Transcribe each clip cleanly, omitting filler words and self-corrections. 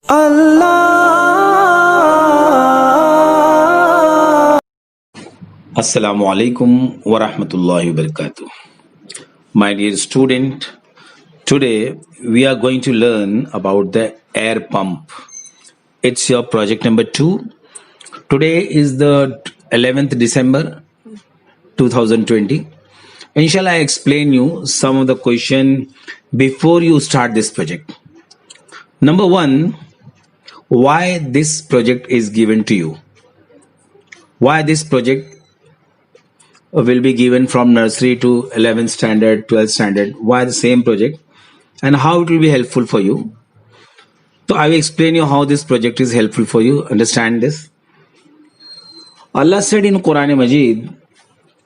Allah. Assalamu alaikum wa rahmatullahi wa barakatuh. My dear student, today we are going to learn about the air pump. It's your project number 2. Today is the 11th December 2020. Inshallah, I explain you some of the question before you start this project. Number 1, why this project is given to you? Why this project will be given from nursery to 11th standard, 12th standard? Why the same project? And how it will be helpful for you? So I will explain you how this project is helpful for you. Understand this? Allah said in Quran Majid,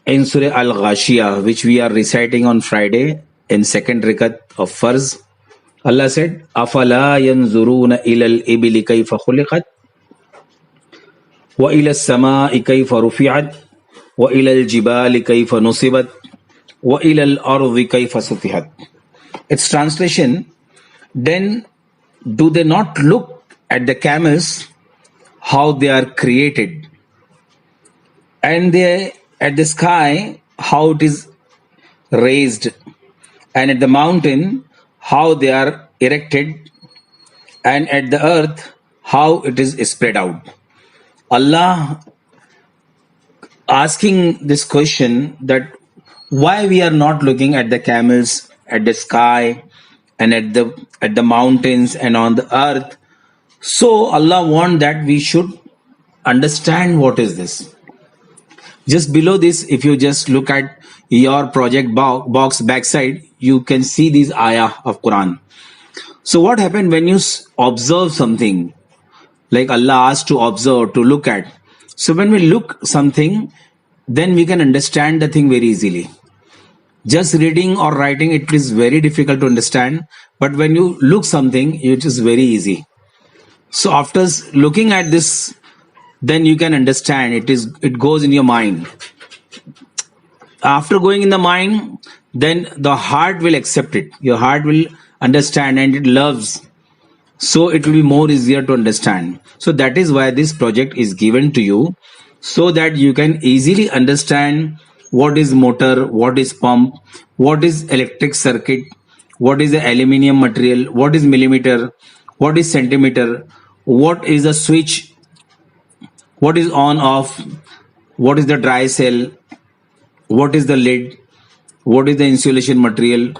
in Surah Al-Ghashiyah, which we are reciting on Friday in second rakat of Farz, Allah said, أَفَلَا يَنْظُرُونَ إِلَى الْإِبِلِ كَيْفَ خُلِقَتْ وَإِلَى السَّمَاءِ كَيْفَ رُفِعَتْ وَإِلَى الْجِبَالِ كَيْفَ نُصِبَتْ وَإِلَى الْأَرْضِ كَيْفَ سُطِحَتْ. Its translation, then do they not look at the camels, how they are created, and they at the sky, how it is raised, and at the mountain, how they are erected, and at the earth, how it is spread out. Allah asking this question that why we are not looking at the camels, at the sky, and at the mountains and on the earth. So Allah want that we should understand what is this. Just below this, if you just look at your project box backside, you can see these ayah of Quran. So what happened when you observe something, like Allah asked to observe, to look at. So when we look something, then we can understand the thing very easily. Just reading or writing, it is very difficult to understand. But when you look something, it is very easy. So after looking at this, then you can understand. It goes in your mind. After going in the mind, then the heart will accept it. Your heart will understand and it loves. So it will be more easier to understand. So that is why this project is given to you, so that you can easily understand what is motor, what is pump, what is electric circuit, what is the aluminium material, what is millimeter, what is centimeter, what is the switch, what is on off, what is the dry cell, what is the lid, what is the insulation material.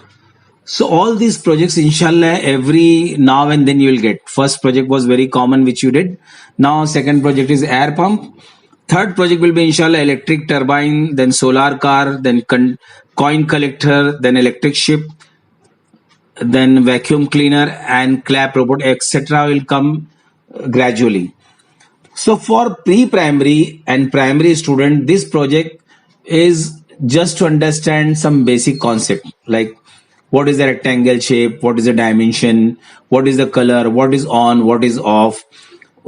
So all these projects, inshallah, every now and then you will get. First project was very common, which you did. Now second project is air pump. Third project will be, inshallah, electric turbine, then solar car, then coin collector, then electric ship, then vacuum cleaner and clap robot, etc. will come gradually. So for pre-primary and primary student, this project is just to understand some basic concept, like what is the rectangle shape, what is the dimension, what is the color, what is on, what is off.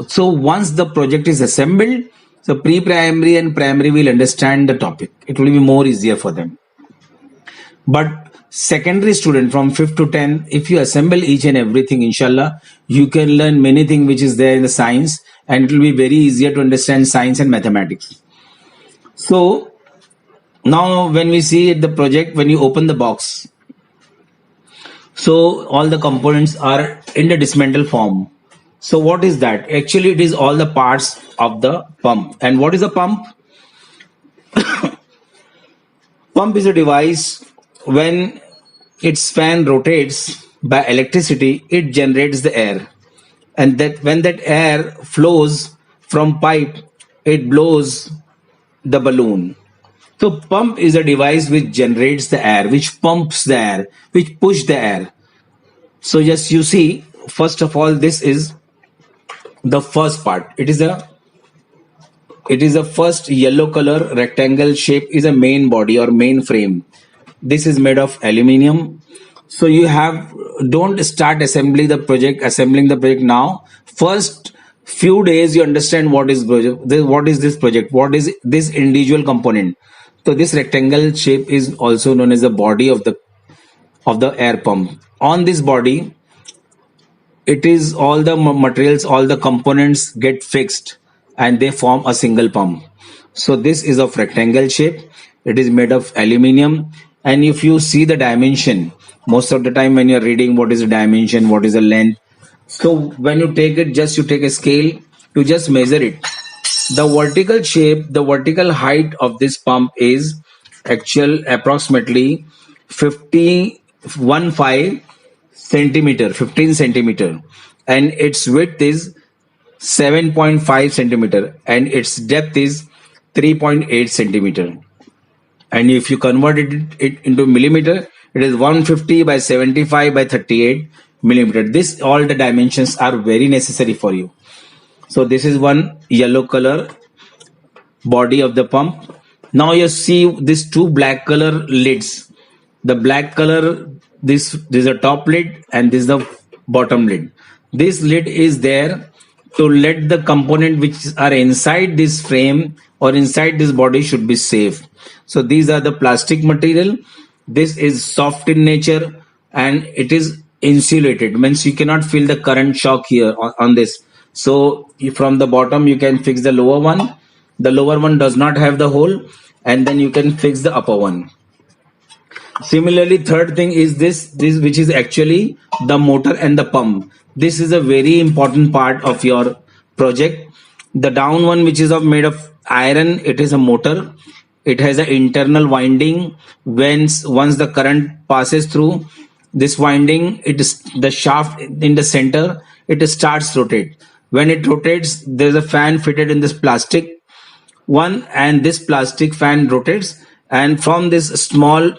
So once the project is assembled, so pre-primary and primary will understand the topic. It will be more easier for them. But secondary student from 5th to 10th, if you assemble each and everything, inshallah, you can learn many things which is there in the science, and it will be very easier to understand science and mathematics. So now when we see the project, when you open the box, so all the components are in the dismantle form. So what is that? Actually, it is all the parts of the pump. And what is a pump? Pump is a device when its fan rotates by electricity, it generates the air. And that when that air flows from pipe, it blows the balloon. So pump is a device which generates the air, which pumps the air, which pushes the air. So just you see, first of all, this is the first part. It is a first yellow color rectangle shape is a main body or main frame. This is made of aluminium. So you don't start assembling the project now. First few days you understand what is this project, what is this individual component. So this rectangle shape is also known as the body of the air pump. On this body, it is all the materials, all the components get fixed and they form a single pump. So this is of rectangle shape. It is made of aluminium. And if you see the dimension, most of the time when you're reading what is the dimension, what is the length. So when you take it, just you take a scale, you just measure it. The vertical shape, the vertical height of this pump is approximately 15 centimeter, and its width is 7.5 centimeter, and its depth is 3.8 centimeter. And if you convert it into millimeter, it is 150 by 75 by 38 millimeter. This all the dimensions are very necessary for you. So this is one yellow color body of the pump. Now you see these two black color lids. The black color, this is a top lid and this is the bottom lid. This lid is there to let the component which are inside this frame or inside this body should be safe. So these are the plastic material. This is soft in nature and it is insulated, means you cannot feel the current shock here on this. So from the bottom you can fix the lower one. The lower one does not have the hole, and then you can fix the upper one. Similarly, third thing is this which is actually the motor and the pump. This is a very important part of your project. The down one, which is made of iron, it is a motor. It has an internal winding. Once the current passes through this winding, it is the shaft in the center, it starts rotate. When it rotates, there's a fan fitted in this plastic one, and this plastic fan rotates, and from this small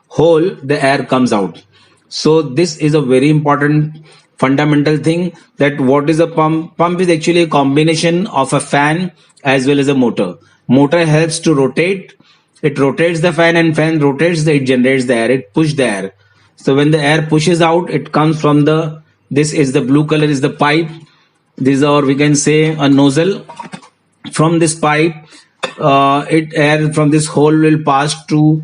hole the air comes out. So this is a very important fundamental thing, that what is a pump is actually a combination of a fan as well as a motor. Motor helps to rotate, it rotates the fan, and fan rotates, it generates the air, it pushes the air. So when the air pushes out, it comes from this is the blue color is the pipe. These are, we can say, a nozzle. From this pipe, air from this hole will pass to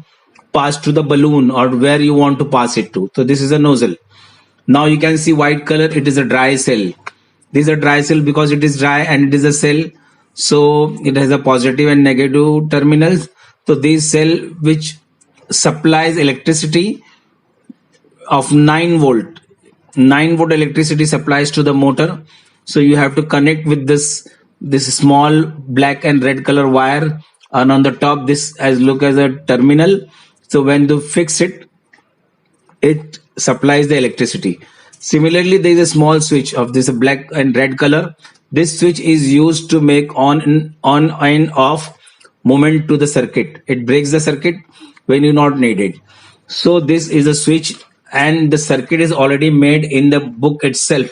the balloon or where you want to pass it to. So this is a nozzle. Now you can see white color, it is a dry cell. This is a dry cell because it is dry and it is a cell. So it has a positive and negative terminals. So this cell which supplies electricity of 9 volt. 9 volt electricity supplies to the motor. So you have to connect with this small black and red color wire, and on the top this look as a terminal. So when you fix it, it supplies the electricity. Similarly, there is a small switch of this black and red color. This switch is used to make on and off movement to the circuit. It breaks the circuit when you not need it. So this is a switch, and the circuit is already made in the book itself.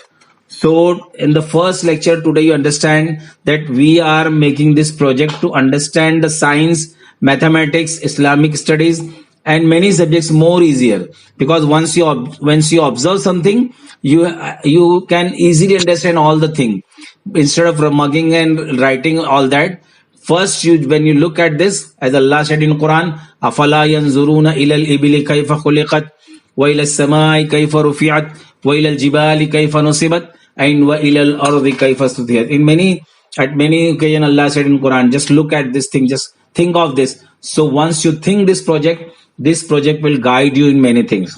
So in the first lecture today, you understand that we are making this project to understand the science, mathematics, Islamic studies, and many subjects more easier, because once you observe something, you can easily understand all the thing instead of mugging and writing all that. First, when you look at this, as Allah said in Quran, afala yanzuruna ila al-ibili kayfa khuliqat wa ila as-samai kayfa rufi'at wa ila al-jibali kayfa nusibat and wa ila al-ardi kayfa sutiyat. At many occasions Allah said in Quran, just look at this thing, just think of this. So once you think this project will guide you in many things.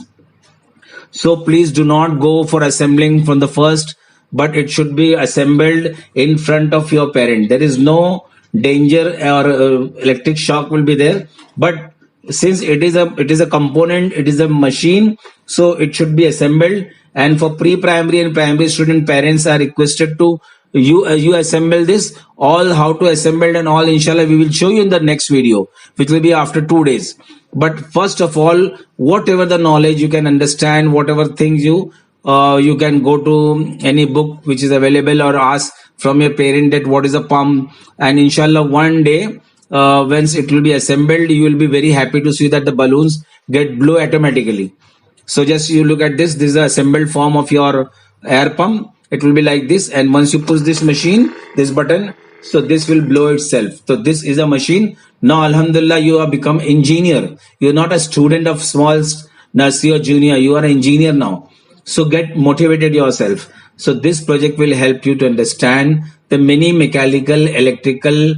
So please do not go for assembling from the first, but it should be assembled in front of your parent. There is no danger or electric shock will be there, but since it is a component, it is a machine, so it should be assembled. And for pre-primary and primary student, parents are requested to you assemble this, all how to assemble and all, inshallah we will show you in the next video, which will be after 2 days. But first of all, whatever the knowledge you can understand, whatever things you can go to any book which is available, or ask from your parent that what is a pump, and inshallah one day once it will be assembled, you will be very happy to see that the balloons get blow automatically. So just you look at this is the assembled form of your air pump. It will be like this, and once you push this machine, this button, so this will blow itself. So this is a machine. Now alhamdulillah, you have become engineer. You're not a student of small nursery or junior, you are an engineer now. So get motivated yourself. So this project will help you to understand the many mechanical, electrical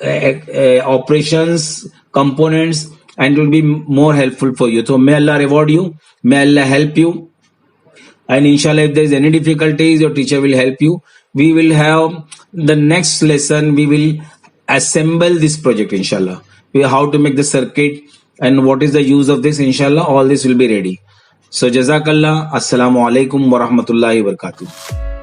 operations, components, and will be more helpful for you. So may Allah reward you, may Allah help you, and inshallah if there is any difficulties your teacher will help you. We will have the next lesson, we will assemble this project inshallah, how to make the circuit and what is the use of this, inshallah all this will be ready. So jazakallah, assalamu alaikum wa rahmatullahi wa barakatuh.